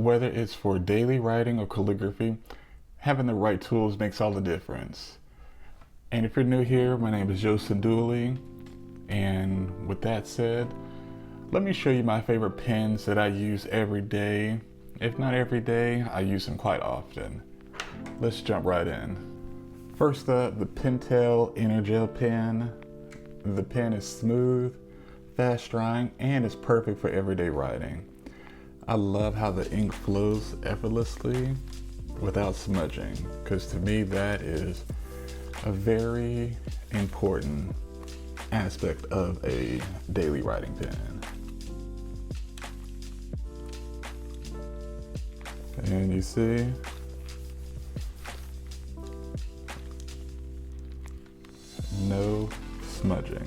Whether it's for daily writing or calligraphy, having the right tools makes all the difference. And if you're new here, my name is Dooley, and with that said, let me show you my favorite pens that I use every day. If not every day, I use them quite often. Let's jump right in. First up, the Penta Inner Gel pen. The pen is smooth, fast drying, and it's perfect for everyday writing. I love how the ink flows effortlessly without smudging, because to me that is a very important aspect of a daily writing pen. And you see, no smudging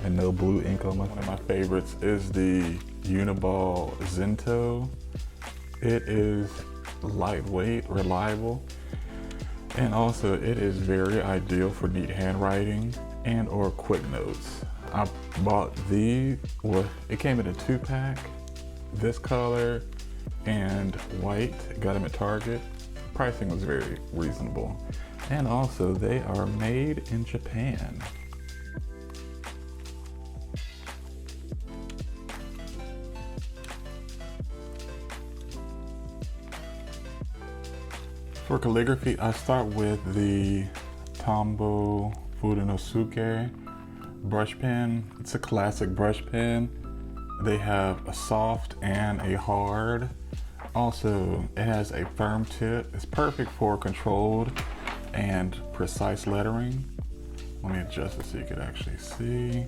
and no blue ink on my pen. One of my favorites is the Uni-ball Zinto. It is lightweight, reliable, and also it is very ideal for neat handwriting and or quick notes. I bought it came in a 2-pack, this color and white, got them at Target. Pricing was very reasonable. And also they are made in Japan. For calligraphy, I start with the Tomo Brush Pen. It's a classic brush pen. They have a soft and a hard. Also, it has a firm tip. It's perfect for controlled and precise lettering. Let me adjust it so you can actually see.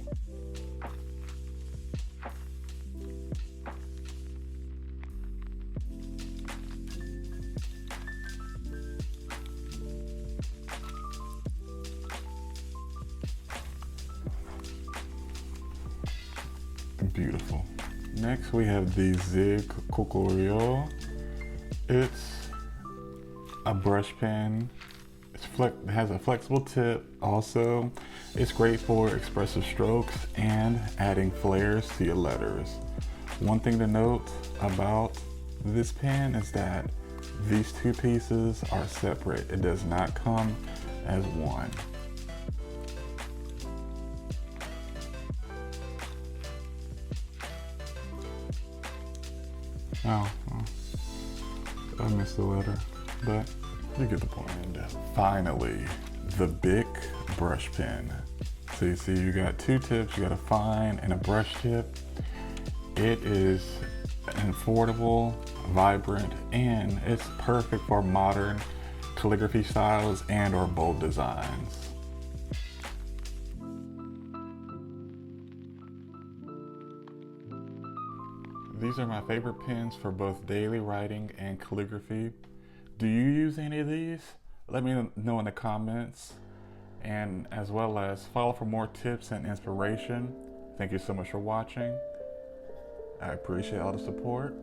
Beautiful. Next we have the Zigo Brush Pen. It's a brush pen. It has a flexible tip. Also, it's great for expressive strokes and adding flares to your letters. One thing to note about this pen is that these two pieces are separate. It does not come as one. Oh, I missed the letter, but you get the point. And finally, the Bck Brush Pen. So you see you got two tips, you got a fine and a brush tip. It is affordable, vibrant, and it's perfect for modern calligraphy styles and or bold designs. These are my favorite pens for both daily writing and calligraphy. Do you use any of these? Let me know in the comments, and as well as follow for more tips and inspiration. Thank you so much for watching. I appreciate all the support.